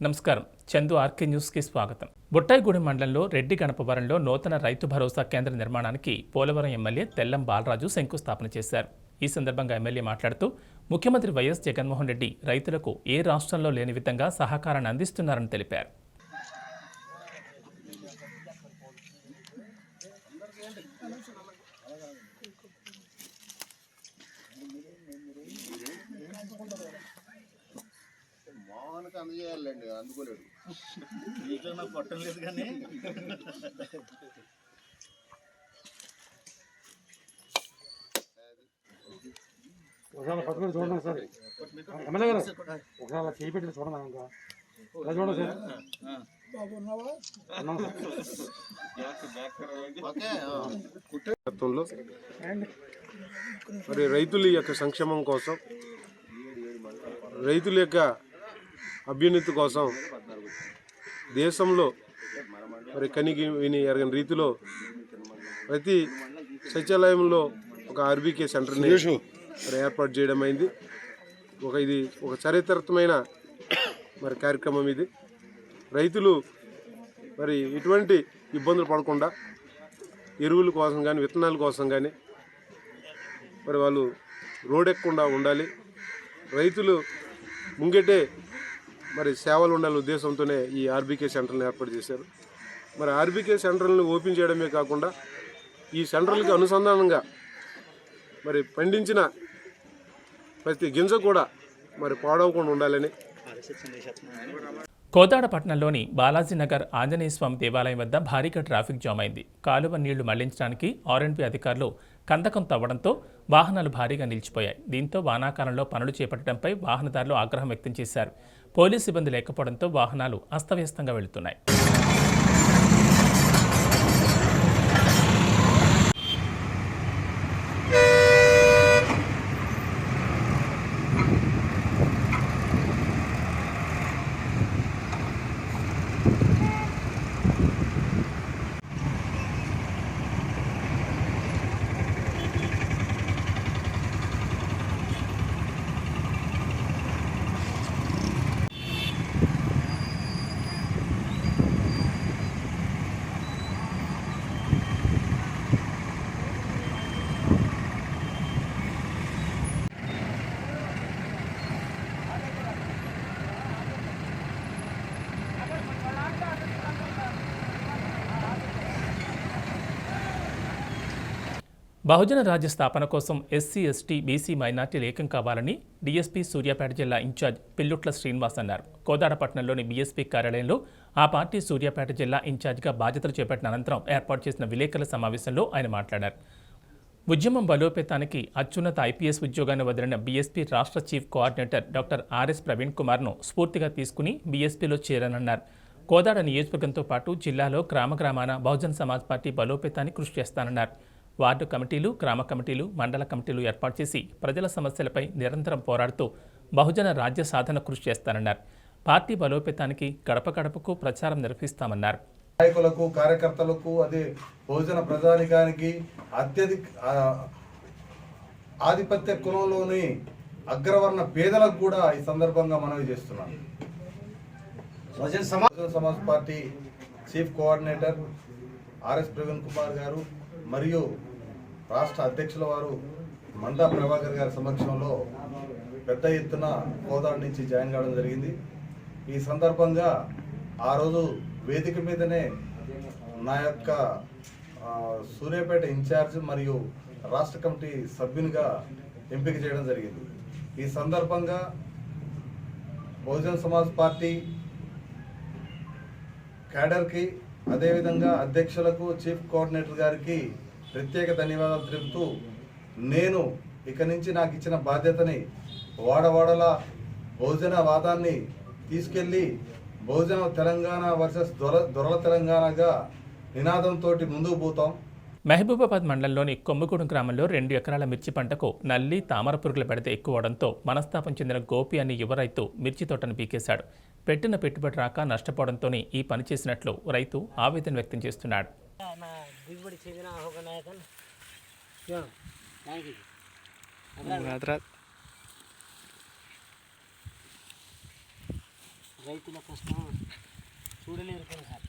నమస్కారం. చందు ఆర్కే న్యూస్కి స్వాగతం. బుట్టాయిగూడెం మండలంలో రెడ్డి గణపవరంలో నూతన రైతు భరోసా కేంద్ర నిర్మాణానికి పోలవరం ఎమ్మెల్యే తెల్లం బాలరాజు శంకుస్థాపన చేశారు. ఈ సందర్భంగా ఎమ్మెల్యే మాట్లాడుతూ ముఖ్యమంత్రి వైఎస్ జగన్మోహన్ రెడ్డి రైతులకు ఏ రాష్ట్రంలో లేని విధంగా సహకారాన్ని అందిస్తున్నారని తెలిపారు. అందజేయాలండి, అందుకోలేడు. వీటిలో నాకు పట్టం లేదు కానీ ఒకసారి పట్టుకొని చూడండి సార్. ఎమ్మెల్యే గారు ఒకసారి చేయి పెట్టి చూడండి. ఇంకా ఇలా చూడండి సార్. మరి రైతుల యొక్క సంక్షేమం కోసం, రైతుల యొక్క అభ్యున్నతి కోసం దేశంలో మరి కనికి విని ఎరగని రీతిలో ప్రతి సచివాలయంలో ఒక ఆర్బీకే సెంటర్ని మరి ఏర్పాటు చేయడం అయింది. ఇది ఒక చరిత్రాత్మకమైన మరి కార్యక్రమం. ఇది రైతులు మరి ఎటువంటి ఇబ్బందులు పడకుండా ఎరువుల కోసం కానీ విత్తనాల కోసం కానీ మరి వాళ్ళు రోడ్డెక్కకుండా ఉండాలి. రైతులు ముంగటే మరి సేవలు ఉండాలి ఉద్దేశంతోనే ఈ ఆర్బీకే సెంటర్ని ఏర్పాటు చేశారు. మరి ఆర్బీకే సెంటర్లను ఓపెన్ చేయడమే కాకుండా ఈ సెంటర్లకి అనుసంధానంగా మరి పండించిన ప్రతి గింజ కూడా మరి పాడవకుండా ఉండాలని. కోదాడ పట్టణంలోని బాలాజీనగర్ ఆంజనేయ స్వామి దేవాలయం వద్ద భారీగా ట్రాఫిక్ జామ్ అయింది. కాలువ నీళ్లు మళ్లించడానికి ఆర్ఎండ్బీ అధికారులు కందకం తవ్వడంతో వాహనాలు భారీగా నిలిచిపోయాయి. దీంతో వానాకాలంలో పనులు చేపట్టడంపై వాహనదారులు ఆగ్రహం వ్యక్తం చేశారు. పోలీసు సిబ్బంది లేకపోవడంతో వాహనాలు అస్తవ్యస్తంగా వెళుతున్నాయి. బహుజన రాజ్య స్థాపన కోసం ఎస్సీ, ఎస్టీ, బీసీ మైనార్టీలు ఏకం కావాలని డీఎస్పీ సూర్యాపేట జిల్లా ఇన్ఛార్జ్ పిల్లుట్ల శ్రీనివాస్ అన్నారు. కోదాడపట్నంలోని బీఎస్పీ కార్యాలయంలో ఆ పార్టీ సూర్యాపేట జిల్లా ఇన్ఛార్జిగా బాధ్యతలు చేపట్టిన అనంతరం ఏర్పాటు చేసిన విలేకరుల సమావేశంలో ఆయన మాట్లాడారు. ఉద్యమం బలోపేతానికి అత్యున్నత ఐపీఎస్ ఉద్యోగాన్ని వదిలిన బీఎస్పీ రాష్ట్ర chief coordinator doctor RS Praveen కుమార్ను స్ఫూర్తిగా తీసుకుని బీఎస్పీలో చేరనన్నారు. కోదాడ నియోజకవర్గంతో పాటు జిల్లాలో గ్రామాన బహుజన్ సమాజ్ పార్టీ బలోపేతానికి కృషి చేస్తానన్నారు. వార్డు కమిటీలు, గ్రామ కమిటీలు, మండల కమిటీలు ఏర్పాటు చేసి ప్రజల సమస్యలపై నిరంతరం పోరాడుతూ బహుజన రాజ్య సాధన కృషి చేస్తానన్నారు. పార్టీ బలోపేతానికి గడప గడపకు ప్రచారం నిర్వహిస్తామన్నారు. నాయకులకు, కార్యకర్తలకు, అదే బహుజన ప్రజానికానికి అత్యధిక ఆధిపత్య కులంలోని అగ్రవర్ణ పేదలకు కూడా ఈ సందర్భంగా మనవి చేస్తున్నాను. Bahujan Samaj party chief coordinator RS Praveen Kumar గారు మరియు రాష్ట్ర అధ్యక్షుల వారు మందా ప్రభాకర్ గారి సమక్షంలో పెద్ద ఎత్తున కోదాడ నుంచి జాయిన్ కావడం జరిగింది. ఈ సందర్భంగా ఆ రోజు వేదిక మీదనే నా యొక్క సూర్యాపేట ఇన్ఛార్జ్ మరియు రాష్ట్ర కమిటీ సభ్యునిగా ఎంపిక చేయడం జరిగింది. ఈ సందర్భంగా బహుజన్ సమాజ్ పార్టీ క్యాడర్కి, అదేవిధంగా అధ్యక్షులకు, చీఫ్ కోఆర్డినేటర్ గారికి ప్రత్యేక ధన్యవాదాలు తెలుపుతూ, నేను ఇక నుంచి నాకు ఇచ్చిన బాధ్యతని వాడవాడల బహుజన వాదాన్ని తీసుకెళ్ళి బహుజన తెలంగాణ వర్సెస్ దొరల తెలంగాణగా నినాదంతో ముందుకు పోతాం. మహబూబాబాద్ మండలంలోని కొమ్మగూడెం గ్రామంలో 2 ఎకరాల మిర్చి పంటకు నల్లి, తామర పురుగుల బెడద ఎక్కువడంతో మనస్తాపం చెందిన గోపి అనే యువ రైతు మిర్చి తోటను పీకేశాడు. పెట్టిన పెట్టుబడి రాక నష్టపోవడంతోనే ఈ పని చేసినట్లు రైతు ఆవేదన వ్యక్తం చేస్తున్నాడు. రైతుల కష్టం చూడలేరు కదా సార్.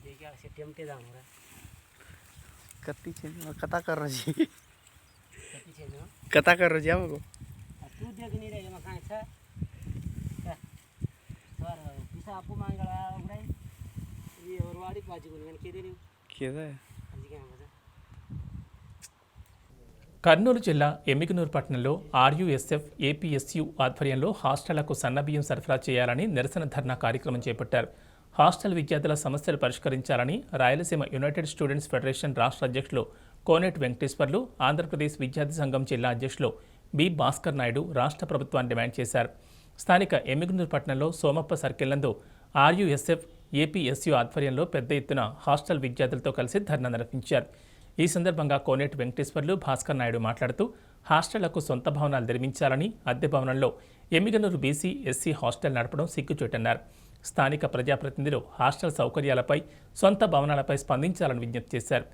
देखिए से टेमटे दाम हो रहा है कत्ती छे कथा कर रही कति छे न कथा कर रही हमको तू देख नहीं रहे म कहाँ छ सर पिसा आपको मांगला उड़ाई ये और वाड़ी बाजी को नहीं के दे नहीं केदा आज क्या बता కర్నూలు జిల్లా ఎమ్మిగనూరు పట్టణంలో ఆర్యుఎస్ఎఫ్ ఏపీఎస్యు ఆధ్వర్యంలో హాస్టళ్లకు సన్నబియ్యం సరఫరా చేయాలని నిరసన ధర్నా కార్యక్రమం చేపట్టారు. హాస్టల్ విద్యార్థుల సమస్యలు పరిష్కరించాలని రాయలసీమ యునైటెడ్ స్టూడెంట్స్ ఫెడరేషన్ రాష్ట్ర అధ్యక్షులు కోనేటి వెంకటేశ్వర్లు, ఆంధ్రప్రదేశ్ విద్యార్థి సంఘం జిల్లా అధ్యక్షులు బి భాస్కర్ నాయుడు రాష్ట్ర ప్రభుత్వాన్ని డిమాండ్ చేశారు. స్థానిక ఎమ్మిగనూరు పట్టణంలో సోమప్ప సర్కిల్ నందు ఆర్యుఎస్ఎఫ్ ఏపీఎస్యు ఆధ్వర్యంలో పెద్ద ఎత్తున హాస్టల్ విద్యార్థులతో కలిసి ధర్నా నిర్వహించారు. ఈ సందర్భంగా కోనేటి వెంకటేశ్వర్లు, భాస్కర్ నాయుడు మాట్లాడుతూ హాస్టళ్లకు సొంత భవనాలు నిర్మించాలని, అద్దె భవనంలో ఎమ్మిగనూరు బీసీ ఎస్సీ హాస్టల్ నడపడం సిగ్గుచేటన్నారు. స్థానిక ప్రజాప్రతినిధులు హాస్టల్ సౌకర్యాలపై, సొంత భవనాలపై స్పందించాలని విజ్ఞప్తి చేశారు.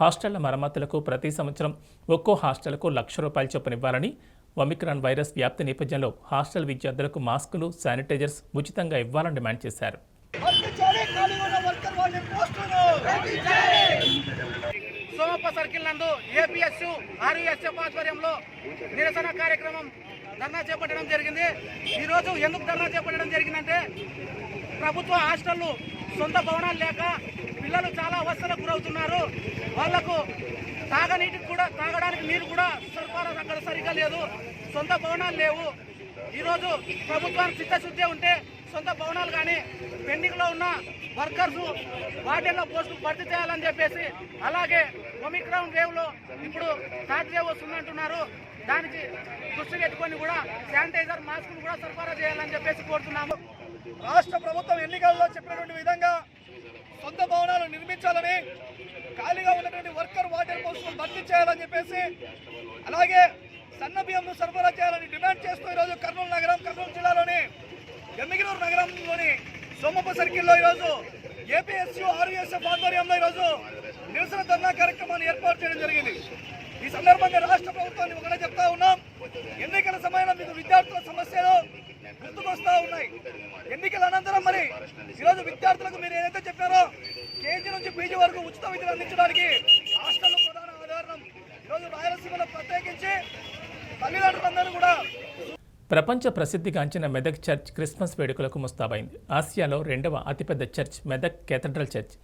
హాస్టళ్ల మరమ్మతులకు ప్రతి సంవత్సరం ఒక్కో హాస్టల్కు ₹1,00,000 చొప్పున ఇవ్వాలని, ఒమిక్రాన్ వైరస్ వ్యాప్తి నేపథ్యంలో హాస్టల్ విద్యార్థులకు మాస్కులు, శానిటైజర్స్ ఉచితంగా ఇవ్వాలని డిమాండ్ చేశారు. సోమప్ప సర్కిల్ నందు ఏపీఎస్యు ఆర్యుఎస్ఎఫ్ ఆధ్వర్యంలో నిరసన కార్యక్రమం ధర్నా చేపట్టడం జరిగింది. ఈరోజు ఎందుకు ధర్నా చేపట్టడం జరిగిందంటే ప్రభుత్వ హాస్టళ్లు సొంత భవనాలు లేక పిల్లలు చాలా అవస్థలకు గురవుతున్నారు. వాళ్లకు తాగడానికి నీరు కూడా సరఫరా అక్కడ సరిగ్గా లేదు, సొంత భవనాలు లేవు. ఈరోజు ప్రభుత్వానికి చిత్తశుద్ధి ఉంటే సొంత భవనాలు కానీ పెండింగ్లో ఉన్న వర్కర్స్ వాటిల్లో పోస్టులు భర్తీ చేయాలని చెప్పేసి, అలాగే ఒమిక్రాన్ వేవ్లో ఇప్పుడు థర్డ్ వేవ్ వస్తుందంటున్నారు, దానికి దృష్టి పెట్టుకొని కూడా శానిటైజర్, మాస్కులు కూడా సరఫరా చేయాలని చెప్పేసి కోరుతున్నాము. రాష్ట్ర ప్రభుత్వం ఎన్నికల్లో చెప్పినటువంటి విధంగా సొంత భవనాలు నిర్మించాలని, ఖాళీగా ఉన్నటువంటి వర్కర్ వాటర్ పోస్టులు భర్తీ చేయాలని చెప్పేసి, అలాగే సన్న బియ్యంను సరఫరా చేయాలని డిమాండ్ చేస్తూ ఈరోజు కర్నూలు జిల్లాలోని ఎమ్మిగనూరు నగరంలోని సోమప్ప సర్కిల్లో ఈరోజు ఏపీఎస్యు ఆర్యుఎస్ఎఫ్ ఆధ్వర్యంలో ఈరోజు నిరసన ధర్నా కార్యక్రమాన్ని ఏర్పాటు చేయడం జరిగింది. ఈ సందర్భంగా రాష్ట్ర ప్రభుత్వాన్ని ఒకటే చెప్తా ఉన్నాం, ఎన్నికల సమయంలో మీకు విద్యార్థుల సమస్యలు గుర్తుకొస్తా ఉన్నాయి. ఎన్నికల అనంతరం మరి ఈరోజు విద్యార్థులకు మీరు ఏదైతే చెప్పారో కేజీ నుంచి పీజీ వరకు ఉచిత విద్యను అందించడానికి హాస్టల్లో ప్రధాన ఆధారం. ఈరోజు రాయలసీమలో ప్రత్యేకించి తల్లిదండ్రులందరూ కూడా ప్రపంచ ప్రసిద్ధిగాంచిన మెదక్ చర్చ్ క్రిస్మస్ వేడుకలకు ముస్తాబైంది. ఆసియాలో 2వ అతిపెద్ద చర్చ్ మెదక్ కేథడ్రల్ చర్చ్.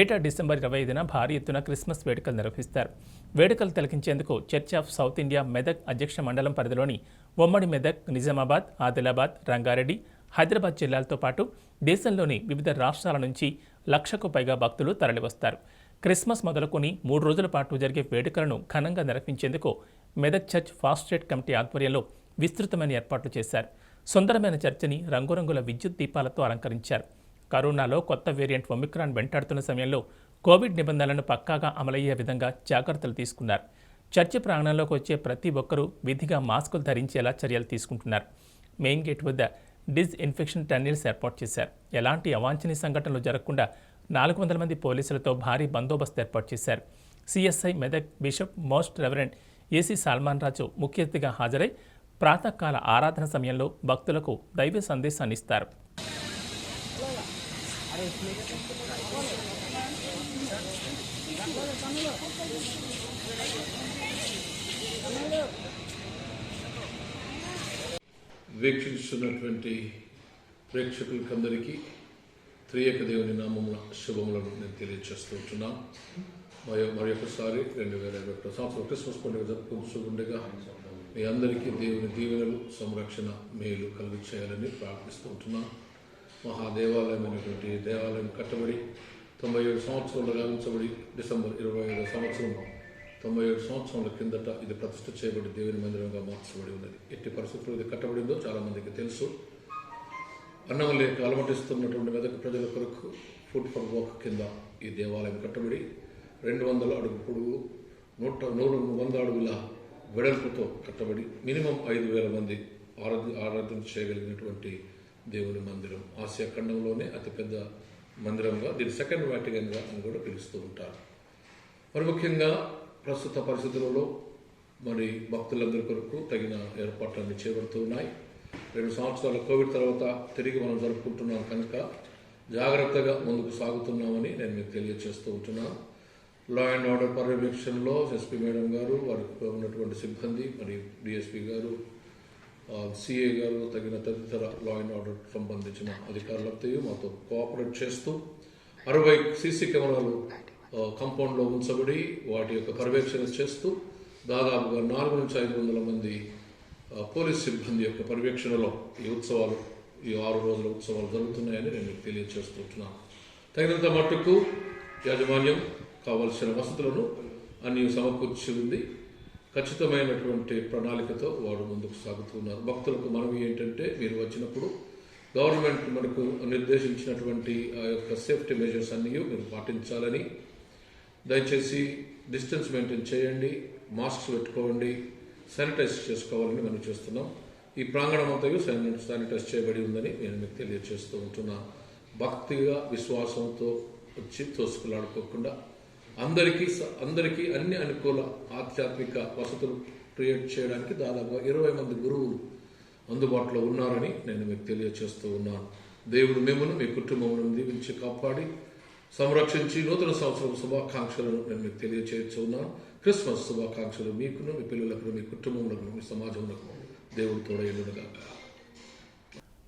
ఏటా డిసెంబర్ 25న భారీ ఎత్తున క్రిస్మస్ వేడుకలు నిర్వహిస్తారు. వేడుకలు తిలకించేందుకు Church of South India Medak అధ్యక్ష మండలం పరిధిలోని ఉమ్మడి మెదక్, నిజామాబాద్, ఆదిలాబాద్, రంగారెడ్డి, హైదరాబాద్ జిల్లాలతో పాటు దేశంలోని వివిధ రాష్ట్రాల నుంచి 1,00,000కు పైగా భక్తులు తరలివస్తారు. క్రిస్మస్ మొదలుకొని 3 రోజుల పాటు జరిగే వేడుకలను ఘనంగా నిర్వహించేందుకు Medak church fast track committee ఆధ్వర్యంలో విస్తృతమైన ఏర్పాట్లు చేశారు. సుందరమైన చర్చిని రంగురంగుల విద్యుత్ దీపాలతో అలంకరించారు. కరోనాలో కొత్త వేరియంట్ ఒమిక్రాన్ వెంటాడుతున్న సమయంలో కోవిడ్ నిబంధనలను పక్కాగా అమలయ్యే విధంగా జాగ్రత్తలు తీసుకున్నారు. చర్చి ప్రాంగణంలోకి వచ్చే ప్రతి ఒక్కరూ విధిగా మాస్కులు ధరించేలా చర్యలు తీసుకుంటున్నారు. మెయిన్ గేట్ వద్ద డిస్ఇన్ఫెక్షన్ టన్నెల్స్ ఏర్పాటు చేశారు. ఎలాంటి అవాంఛనీయ సంఘటనలు జరగకుండా 400 మంది పోలీసులతో భారీ బందోబస్తు ఏర్పాటు చేశారు. CSI Medak bishop most reverend AC Solomon Raju ముఖ్య అతిథిగా హాజరై ప్రాతకాల ఆరాధన సమయంలో భక్తులకు దైవ సందేశాన్ని ఇస్తారు. వీక్షిస్తున్నటువంటి ప్రేక్షకులకందరికీ త్రియేక దేవుని నామమున శుభములను నేను తెలియజేస్తుంటున్నాను. మరొకసారి 2021 సంవత్సరం క్రిస్మస్ పండుగ జరుపుకుంటుండగా మీ అందరికీ దేవుని దీవెనలు, సంరక్షణ, మేలు కలుగు చేయాలని ప్రార్థిస్తూ ఉంటున్నాను. మహాదేవాలయమైనటువంటి దేవాలయం కట్టబడి 97 సంవత్సరాలుగా ఉంచబడి డిసెంబర్ 25వ సంవత్సరం 97 సంవత్సరాల కిందట ఇది ప్రతిష్ఠ చేయబడి దేవుని మందిరంగా మార్చబడి ఉన్నది. ఎట్టి పరిస్థితుల్లో ఇది కట్టబడిందో చాలామందికి తెలుసు. అన్నం లేక అలమటిస్తున్నటువంటి మెదక్ ప్రజల కొరకు ఫుడ్ ఫర్ వాక్ కింద ఈ దేవాలయం కట్టబడి 200 అడుగు పొడుగు 100 అడుగుల వెడల్పుతో కట్టబడి మినిమం 5,000 మంది ఆరాధన చేయగలిగినటువంటి దేవుని మందిరం. ఆసియా ఖండంలోనే అతిపెద్ద మందిరంగా, దీని సెకండ్ వాటికన్గా అని కూడా పిలుస్తూ ఉంటారు. మరి ముఖ్యంగా ప్రస్తుత పరిస్థితులలో మరి భక్తులందరి కొరకు తగిన ఏర్పాట్లన్నీ చేపడుతూ ఉన్నాయి. 2 సంవత్సరాల కోవిడ్ తర్వాత తిరిగి మనం జరుపుకుంటున్నాం కనుక జాగ్రత్తగా ముందుకు సాగుతున్నామని నేను మీకు తెలియజేస్తూ ఉంటున్నాను. లా అండ్ ఆర్డర్ పర్యవేక్షణలో ఎస్పీ మేడం గారు, వారికి ఉన్నటువంటి సిబ్బంది, మరి డిఎస్పీ గారు, సిఏ గారు, తదితర లా అండ్ ఆర్డర్ సంబంధించిన అధికారులతో మాతో కోఆపరేట్ చేస్తూ 60 సీసీ కెమెరాలు కాంపౌండ్లో ఉంచబడి వాటి యొక్క పర్యవేక్షణ చేస్తూ దాదాపుగా 400 నుంచి 500 మంది పోలీస్ సిబ్బంది యొక్క పర్యవేక్షణలో ఈ 6 రోజుల ఉత్సవాలు జరుగుతున్నాయని నేను మీకు తెలియజేస్తుంటున్నాను. తగినంత మట్టుకు యాజమాన్యం కావలసిన వసతులను అన్ని సమకూర్చి ఉంది. ఖచ్చితమైనటువంటి ప్రణాళికతో వాడు ముందుకు సాగుతున్నారు. భక్తులకు మనవి ఏంటంటే, మీరు వచ్చినప్పుడు గవర్నమెంట్ మనకు నిర్దేశించినటువంటి ఆ యొక్క సేఫ్టీ మెజర్స్ అన్నీ మీరు పాటించాలని, దయచేసి డిస్టెన్స్ మెయింటైన్ చేయండి, మాస్క్స్ పెట్టుకోండి, శానిటైజ్ చేసుకోవాలని మనం చేస్తున్నాం. ఈ ప్రాంగణం అంతా శానిటైజ్ చేయబడి ఉందని నేను మీకు తెలియజేస్తూ ఉంటున్నాను. భక్తిగా విశ్వాసంతో వచ్చి తోసుకులాడుకోకుండా అందరికీ అన్ని అనుకూల ఆధ్యాత్మిక వసతులు క్రియేట్ చేయడానికి దాదాపుగా 20 మంది గురువులు అందుబాటులో ఉన్నారని నేను మీకు తెలియజేస్తూ ఉన్నాను. దేవుడు మిమ్మల్ని, మీ కుటుంబములను దీవించి కాపాడి సంరక్షించి నూతన సంవత్సరం శుభాకాంక్షలను నేను మీకు తెలియజేస్తూ ఉన్నాను. క్రిస్మస్ శుభాకాంక్షలు మీకును, మీ పిల్లలకు, మీ కుటుంబములకు, మీ సమాజములకు దేవుడు తోడైనగాక.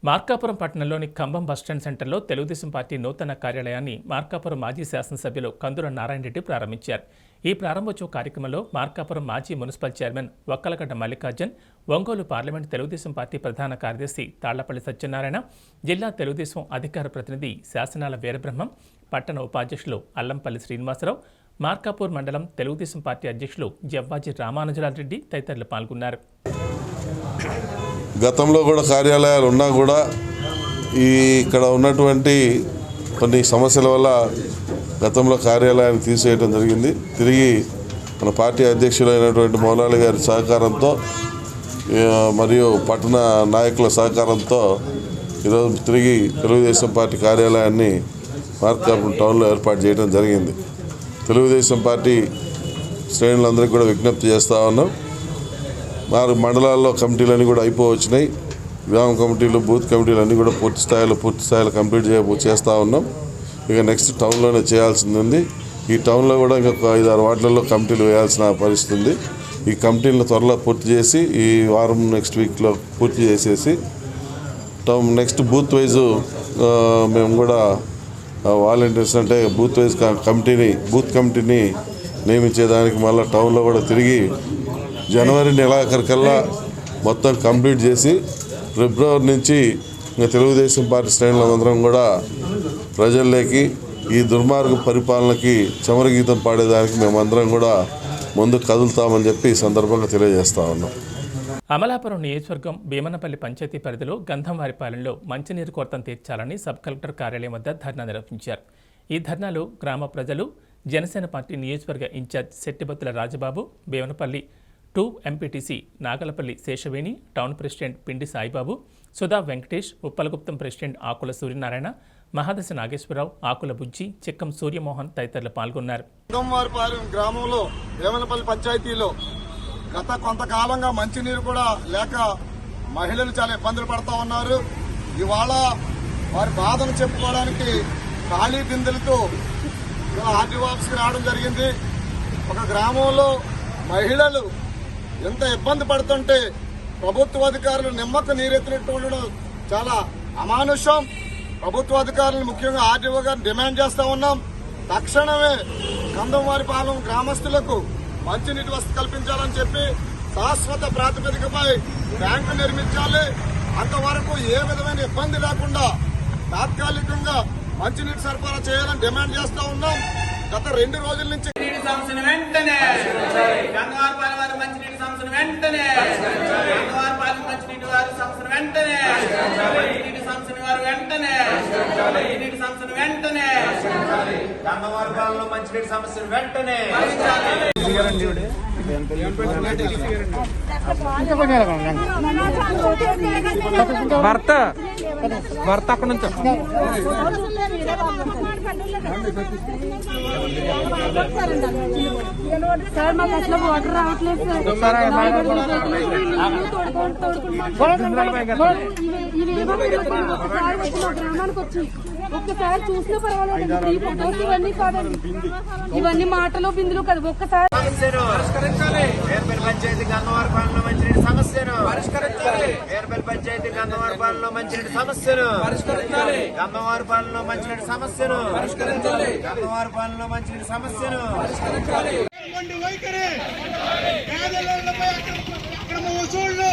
మార్కాపురం పట్టణంలోని ఖమ్మం బస్టాండ్ సెంటర్లో తెలుగుదేశం పార్టీ నూతన కార్యాలయాన్ని మార్కాపురం మాజీ శాసనసభ్యులు కందుల నారాయణ రెడ్డి ప్రారంభించారు. ఈ ప్రారంభోత్సవ కార్యక్రమంలో మార్కాపురం మాజీ municipal chairman Vakkalagadda Mallikarjun, Ongole parliament Telugu Desam party ప్రధాన కార్యదర్శి తాళ్లపల్లి సత్యనారాయణ, జిల్లా తెలుగుదేశం అధికార ప్రతినిధి శాసనాల వీరబ్రహ్మం, పట్టణ ఉపాధ్యక్షులు అల్లంపల్లి శ్రీనివాసరావు, మార్కాపూర్ మండలం తెలుగుదేశం పార్టీ అధ్యక్షులు జవ్వాజీ రామానుజరారెడ్డి తదితరులు పాల్గొన్నారు. గతంలో కూడా కార్యాలయాలు ఉన్నా కూడా ఇక్కడ ఉన్నటువంటి కొన్ని సమస్యల వల్ల గతంలో కార్యాలయాన్ని తీసేయడం జరిగింది. తిరిగి మన పార్టీ అధ్యక్షులైనటువంటి మౌలాలి గారి సహకారంతో మరియు పట్టణ నాయకుల సహకారంతో ఈరోజు తిరిగి తెలుగుదేశం పార్టీ కార్యాలయాన్ని మార్కాపురం టౌన్లో ఏర్పాటు చేయడం జరిగింది. తెలుగుదేశం పార్టీ శ్రేణులందరికీ కూడా విజ్ఞప్తి చేస్తూ ఉన్నాం. వారు మండలాల్లో కమిటీలన్నీ కూడా అయిపోవచ్చినాయి. గ్రామ కమిటీలు, బూత్ కమిటీలు అన్నీ కూడా పూర్తి స్థాయిలో కంప్లీట్ చేస్తూ ఉన్నాం. ఇక నెక్స్ట్ టౌన్లోనే చేయాల్సింది ఉంది. ఈ టౌన్లో కూడా ఇంకొక 5-6 వార్డులలో కమిటీలు వేయాల్సిన పరిస్థితి ఉంది. ఈ కమిటీలను త్వరలో పూర్తి చేసి ఈ వారం నెక్స్ట్ వీక్లో పూర్తి చేసేసి నెక్స్ట్ బూత్ వైజు మేము కూడా వాలంటీర్స్ అంటే బూత్ వైజ్ బూత్ కమిటీని నియమించేదానికి మళ్ళీ టౌన్లో కూడా తిరిగి జనవరి నెలాఖరికల్లా మొత్తం కంప్లీట్ చేసి ఫిబ్రవరి నుంచి తెలుగుదేశం పార్టీ శ్రేణులందరం కూడా ప్రజల్లోకి ఈ దుర్మార్గ పరిపాలనకి చమరగీతం పాడేదానికి మేమందరం కూడా ముందుకు కదులుతామని చెప్పి ఈ సందర్భంగా తెలియజేస్తా ఉన్నాం. అమలాపురం నియోజకవర్గం భీమనపల్లి పంచాయతీ పరిధిలో గంధంవారిపాలెంలో మంచినీరు కొరతను తీర్చాలని సబ్ కలెక్టర్ కార్యాలయం వద్ద ధర్నా నిర్వహించారు. ఈ ధర్నాలో గ్రామ ప్రజలు, జనసేన పార్టీ నియోజకవర్గ incharge Settibattula Rajababu, Bheemanapalli 2 MPTC Nagalapalli Seshaveni, town president Pindi Saibabu, Sudha Venkatesh, Uppalaguptam president Akula Suryanarayana, Mahadasa Nageswara Rao, ఆకుల బుజ్జి, చిక్కం సూర్యమోహన్ తదితరులు పాల్గొన్నారు. గంధంవారిపాలెం గ్రామంలో భీమనపల్లి పంచాయతీలో గత కొంతకాలంగా మంచినీరు కూడా లేక మహిళలు చాలా ఇబ్బందులు పడుతూ ఉన్నారు. ఇవాళ వారి బాధను చెప్పుకోవడానికి ఖాళీ బిందెలతో ఆర్డీఓ ఆఫీస్కి రావడం జరిగింది. ఒక గ్రామంలో మహిళలు ఎంత ఇబ్బంది పడుతుంటే ప్రభుత్వ అధికారులు నిమ్మకు నీరెత్తినట్టు ఉండడం చాలా అమానుషం. ప్రభుత్వ అధికారులను ముఖ్యంగా ఆర్డీఓ గారిని డిమాండ్ చేస్తా ఉన్నాం. తక్షణమే గంధంవారిపాలెం గ్రామస్తులకు మంచినీటి వసతి కల్పించాలని చెప్పి శాశ్వత ప్రాతిపదికపై ట్యాంకు నిర్మించాలి. అంతవరకు ఏ విధమైన ఇబ్బంది లేకుండా తాత్కాలికంగా మంచినీటి సరఫరా చేయాలని డిమాండ్ చేస్తా ఉన్నాం. గత 2 రోజుల నుంచి మంచినీటి సమస్యను వెంటనే భర్త అక్కడ నుంచి సార్ మాకు అసలు వాటర్ రావట్లేదు గ్రామానికి వచ్చి ఒక్కసారి చూసినా పర్వాలేదు. ఈ ఫోటోస్ ఇవన్నీ కాదండి, ఇవన్నీ మాటలు బిందులు కదా. ఒక్కసారి పంచాయతీ గంగవారిపాలెంలో మంచినీటి సమస్యను వేర్పల్లి పంచాయతీ గంగవారిపాలెంలో మంచినీటి సమస్యను గంగవారిపాలెంలో మంచినీటి సమస్యను గంగవారిపాలెంలో మంచినీటి సమస్యను వైఖరి పేదలపై అక్రమ వసూళ్లు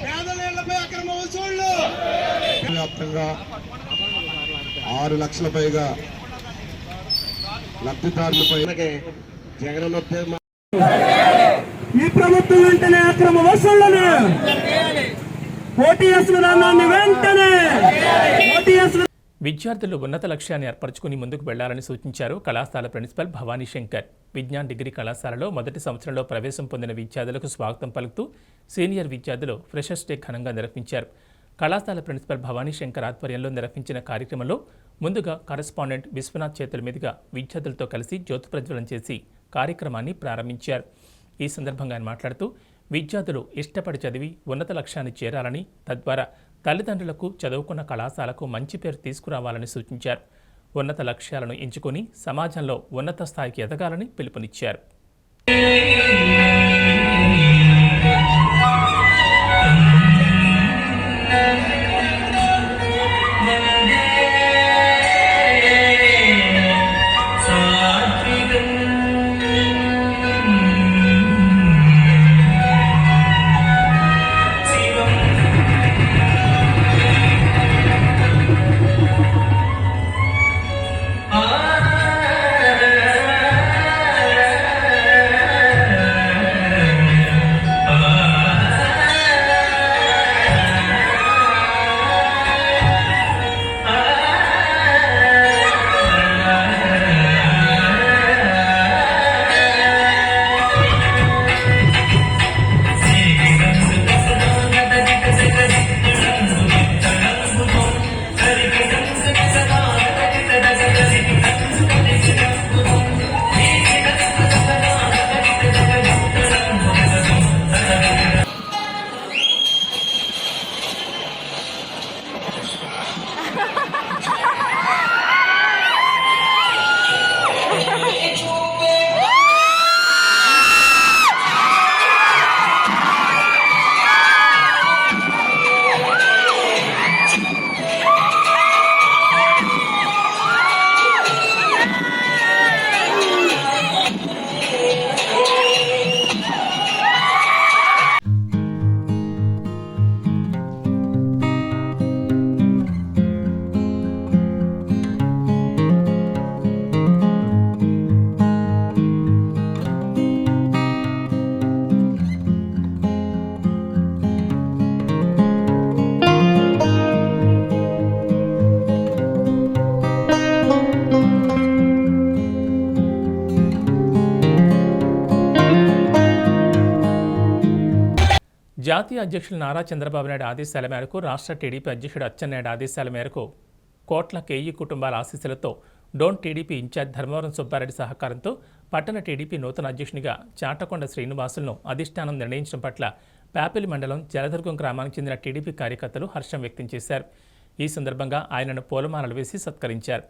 పేదలపై అక్రమ వసూళ్లు వ్యాప్తంగా 6 లక్షల పైగా లబ్ధిదారులపై జగన్ ఈ ప్రభుత్వం వెంటనే అక్రమ వసూళ్లను ఓటీఎస్ విధానాన్ని వెంటనే విద్యార్థులు ఉన్నత లక్ష్యాన్ని ఏర్పరచుకుని ముందుకు వెళ్లాలని సూచించారు కళాశాల ప్రిన్సిపల్ భవానీ శంకర్. విజ్ఞాన్ డిగ్రీ కళాశాలలో మొదటి సంవత్సరంలో ప్రవేశం పొందిన విద్యార్థులకు స్వాగతం పలుకుతూ సీనియర్ విద్యార్థులు ఫ్రెషర్స్ డే ఘనంగా నిర్వహించారు. కళాశాల ప్రిన్సిపల్ భవానీ శంకర్ ఆధ్వర్యంలో నిర్వహించిన కార్యక్రమంలో ముందుగా కరెస్పాండెంట్ విశ్వనాథ్ చేతుల మీదుగా విద్యార్థులతో కలిసి జ్యోతి ప్రజ్వలన చేసి కార్యక్రమాన్ని ప్రారంభించారు. ఈ సందర్భంగా ఆయన మాట్లాడుతూ విద్యార్థులు ఇష్టపడి చదివి ఉన్నత లక్ష్యాన్ని చేరాలని, తద్వారా తల్లిదండ్రులకు చదువుకున్న కళాశాలకు మంచి పేరు తీసుకురావాలని సూచించారు. ఉన్నత లక్ష్యాలను ఎంచుకొని సమాజంలో ఉన్నత స్థాయికి ఎదగాలని పిలుపునిచ్చారు. జాతీయ అధ్యక్షులు నారా చంద్రబాబు నాయుడు ఆదేశాల మేరకు రాష్ట్ర టీడీపీ అధ్యక్షుడు అచ్చెన్నాయుడు ఆదేశాల మేరకు కోట్ల కేఈ కుటుంబాల ఆశీస్సులతో డోన్ టీడీపీ ఇన్ఛార్జ్ ధర్మవరం సుబ్బారెడ్డి సహకారంతో పట్టణ టీడీపీ నూతన అధ్యక్షునిగా చాటకొండ శ్రీనివాసులను అధిష్టానం నిర్ణయించడం పట్ల పేపల్లి మండలం జలదుర్గం గ్రామానికి చెందిన టీడీపీ కార్యకర్తలు హర్షం వ్యక్తం చేశారు. ఈ సందర్భంగా ఆయనను పూలమాలలు వేసి సత్కరించారు.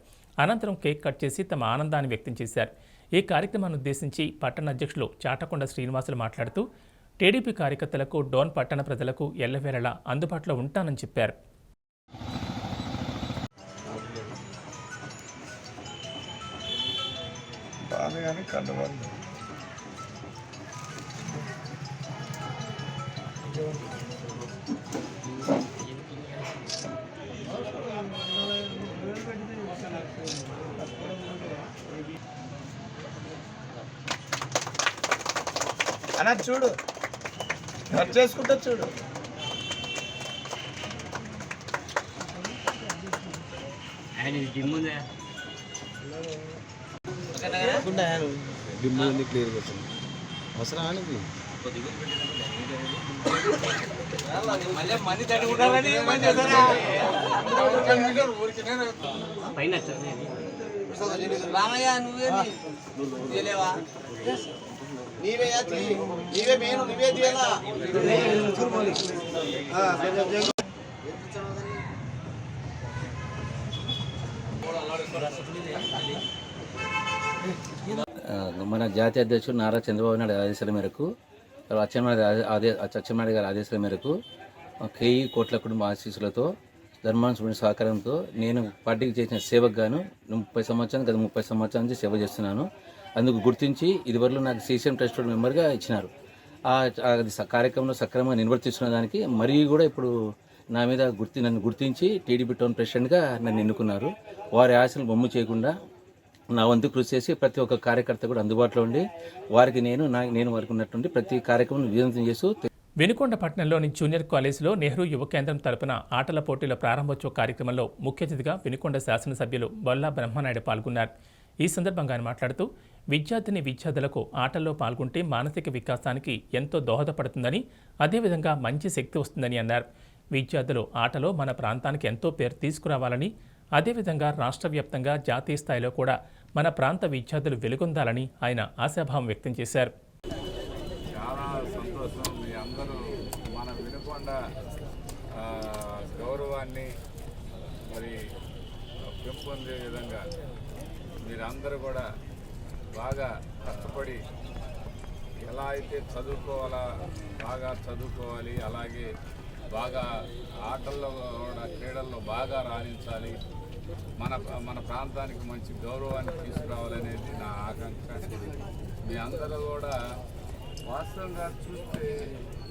అనంతరం కేక్ కట్ చేసి తమ ఆనందాన్ని వ్యక్తం చేశారు. ఈ కార్యక్రమాన్ని ఉద్దేశించి పట్టణ అధ్యక్షులు చాటకొండ శ్రీనివాసులు మాట్లాడుతూ టీడీపీ కార్యకర్తలకు డోన్ పట్టణ ప్రజలకు ఎల్లవేళలా అందుబాటులో ఉంటానని చెప్పారు. అలా చూడు, కట్ చేసుకుంటా చూడు. ఆయన డిమ్ములన్నీ క్లియర్గా వచ్చింది అవసరానికి నీవే మేను నీవే తీయాలా మన జాతీయ అధ్యక్షుడు నారా చంద్రబాబు నాయుడు ఆదేశాల మేరకు అచ్చెన్నాయుడు గారి ఆదేశాల మేరకు 1000 కోట్ల కుటుంబ ఆశీస్సులతో ధర్మాన సుబ్రహ్మణ్యం సహకారంతో నేను పార్టీకి చేసిన సేవకు గాను 30 సంవత్సరాల నుంచి సేవ చేస్తున్నాను. అందుకు గుర్తించి ఇదివరకు నాకు CCM ట్రస్ట్ మెంబర్గా ఇచ్చినారు. అది కార్యక్రమంలో సక్రమంగా నిర్వర్తిస్తున్న దానికి మరియు కూడా ఇప్పుడు నా మీద నన్ను గుర్తించి టీడీపీ టౌన్ ప్రెసిడెంట్గా నన్ను ఎన్నుకున్నారు. వారి ఆశలు బొమ్ము చేయకుండా నా వంతు కృషి చేసి ప్రతి ఒక్క కార్యకర్త కూడా అందుబాటులో ఉండి వారికి నేను వారికి ఉన్నటువంటి ప్రతి కార్యక్రమం విజయవంతం చేస్తూ వినుకొండ పట్టణంలోని జూనియర్ కాలేజీలో నెహ్రూ యువ కేంద్రం తరపున ఆటల పోటీల ప్రారంభోత్సవ కార్యక్రమంలో ముఖ్య అతిథిగా వినుకొండ శాసనసభ్యులు బొల్లా బ్రహ్మనాయుడు పాల్గొన్నారు. ఈ సందర్భంగా ఆయన మాట్లాడుతూ విద్యార్థులకు ఆటల్లో పాల్గొంటే మానసిక వికాసానికి ఎంతో దోహదపడుతుందని, అదేవిధంగా మంచి శక్తి వస్తుందని అన్నారు. విద్యార్థులు ఆటలో మన ప్రాంతానికి ఎంతో పేరు తీసుకురావాలని, అదేవిధంగా రాష్ట్ర వ్యాప్తంగా జాతీయ స్థాయిలో కూడా మన ప్రాంత విద్యార్థులు వెలుగొందాలని ఆయన ఆశాభావం వ్యక్తం చేశారు. చాలా సంతోషం. మీ అందరూ మన వినుకొండ గౌరవాన్ని మరి పెంపొందే విధంగా మీరందరూ కూడా బాగా కష్టపడి ఎలా అయితే చదువుకోవాలా బాగా చదువుకోవాలి, అలాగే బాగా ఆటల్లో కూడా క్రీడల్లో బాగా రాణించాలి, మన ప్రాంతానికి మంచి గౌరవాన్ని తీసుకురావాలనేది నా ఆకాంక్ష. మీ అందరూ కూడా వాస్తవంగా చూస్తే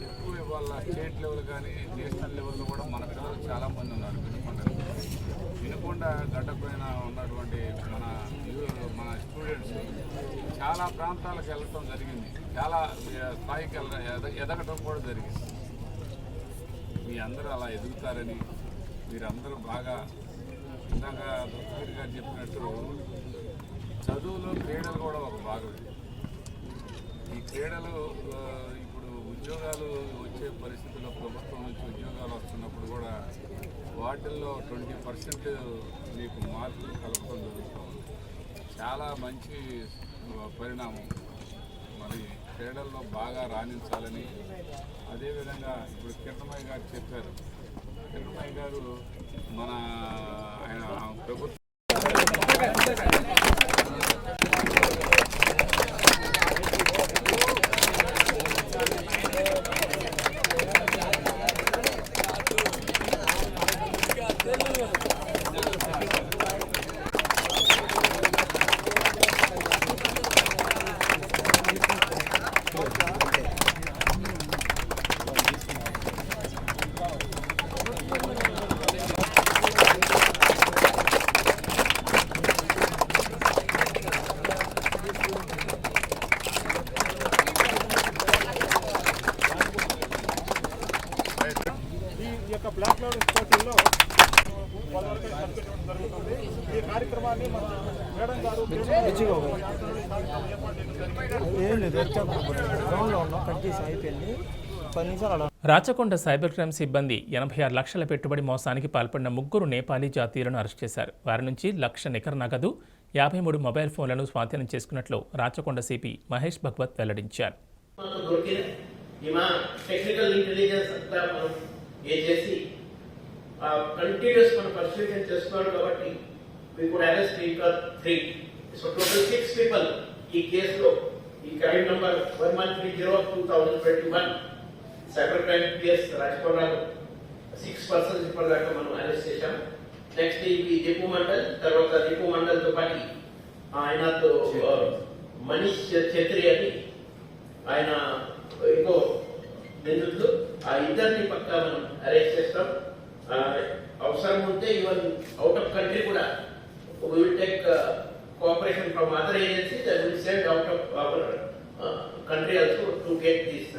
ఎక్కువ ఇవాళ స్టేట్ లెవెల్ కానీ నేషనల్ లెవెల్లో కూడా మన పిల్లలు చాలామంది ఉన్నారు. వినుకొండ గడ్డపైన ఉన్నటువంటి మన స్టూడెంట్స్ చాలా ప్రాంతాలకు వెళ్ళటం జరిగింది, చాలా స్థాయికి ఎదగటం కూడా జరిగింది. మీ అందరూ అలా ఎదుగుతారని, మీరందరూ బాగా ఇందాక దుఃఖీర్ గారు చెప్పినట్టు చదువులో క్రీడలు కూడా ఒక భాగం. ఈ క్రీడలు ఇప్పుడు ఉద్యోగాలు వచ్చే పరిస్థితుల్లో ప్రభుత్వం నుంచి ఉద్యోగాలు వస్తున్నప్పుడు కూడా వాటిల్లో 20% మీకు మార్కులు కలపడం జరుగుతుంది. చాలా మంచి పరిణామం. మరి క్రీడల్లో బాగా రాణించాలని, అదేవిధంగా ఇప్పుడు కిరణమయ్య గారు చెప్పారు. కిరణమయ్య గారు మన ఆయన ప్రభుత్వం బ్లాక్ లెవెల్ పోటీల్లో జరుగుతుంది. ఈ కార్యక్రమాన్ని మన మేడం గారు రాచకొండ సైబర్ క్రైమ్ సిబ్బంది 86 లక్షల పెట్టుబడి మోసానికి పాల్పడిన 3 నేపాలీ జాతీయులను అరెస్ట్ చేశారు. వారి నుంచి 1 లక్ష నికర నగదు, 53 మొబైల్ ఫోన్లను స్వాధీనం చేసుకున్నట్లు రాచకొండ సిపి మహేష్ భగవత్ వెల్లడించారు. కంటిన్యూస్ మనం పరిశీలన చేసుకోవాలి కాబట్టి we could arrest 3. So total 6 people ఈ కేసులో ఈ crime number 1130/2021 cyber crime case రాజకొండలో 6 పర్సన్స్ ఇప్పటిదాకా మనం అరెస్ట్ చేశాం. నెక్స్ట్ ఈ దీపు మండల్, తర్వాత దీపు మండల్ తో పాటు ఆయనతో మనీష్ ఛత్రి అని ఆయన ఇంకో నిందితులు, ఆ ఇద్దరిని పక్కా మనం అరెస్ట్ చేస్తాం. అవసరం ఉంటే ఈవెన్ అవుట్ ఆఫ్ కంట్రీ కూడా we will take cooperation from other agencies and we will send out of our country also to get this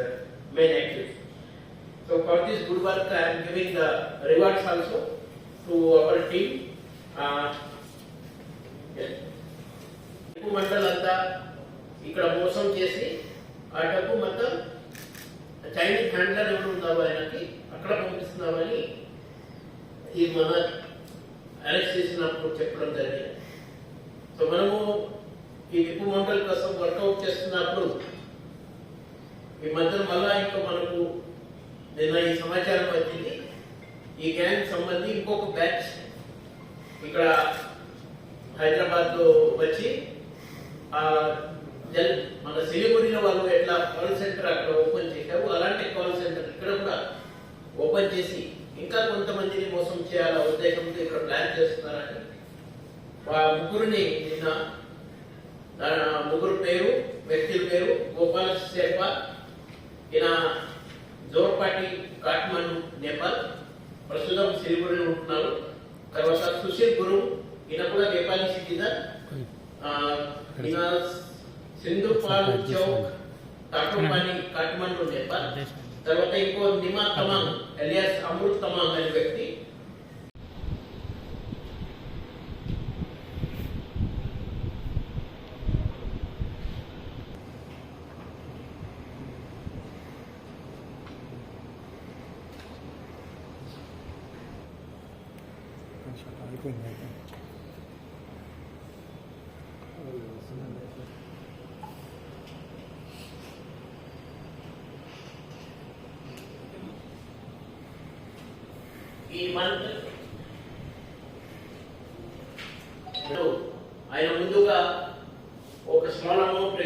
main activity. So for this good work I am giving the rewards also to our team. Mandal anta ఇక్కడ మోసం చేసి ఆ డబ్బు మొత్తం Chinese handler ఎవరు ఉన్నావు ఆయనకి అక్కడ పంపిస్తున్నామని ఈ మన అరెస్ట్ చేసినప్పుడు చెప్పడం జరిగింది. సో మనము ఈ డిపో మండల్ కోసం వర్కౌట్ చేస్తున్నప్పుడు ఈ మధ్య మళ్ళా ఇంకా మనకు నిన్న ఈ సమాచారం వచ్చింది. ఈ గ్యాంగ్ సంబంధించి ఇంకొక బ్యాచ్ ఇక్కడ హైదరాబాద్ లో వచ్చి మన సిలిగురిలో వాళ్ళు ఎట్లా కాల్ సెంటర్ అక్కడ ఓపెన్ చేశారు, అలాంటి కాల్ సెంటర్ ఇక్కడ కూడా ఓపెన్ చేసి ఇంకా కొంతమందిని మోసం చేయాలనే ఉద్దేశంతో ఇక్కడ ప్లాన్ చేస్తున్నారని ముగ్గురిని నిన్న ముగ్గురు వ్యక్తుల పేరు గోపాల్ శర్మ, ఈయన జోర్పాటి కాట్మండు నేపాల్, ప్రస్తుతం సిలిగురిలో ఉంటున్నారు. తర్వాత సుశీల్ గురు, ఈయన కూడా నేపాలీ సిటిజన్, ఈయన సింధుపాల్ చౌక్ తాటోపాని కాట్మండు నేపాల్. తర్వాత ఇంకో నిమా తమాంగ్ ఎలియాస్ అమృత్ తమాంగ్ అనే వ్యక్తి ఈ మంత్ ఆయన ముందుగా ఒక స్మాల్ అమౌంట్.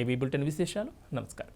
ఏబీ బులెటిన్ విశేషాలు. నమస్కారం.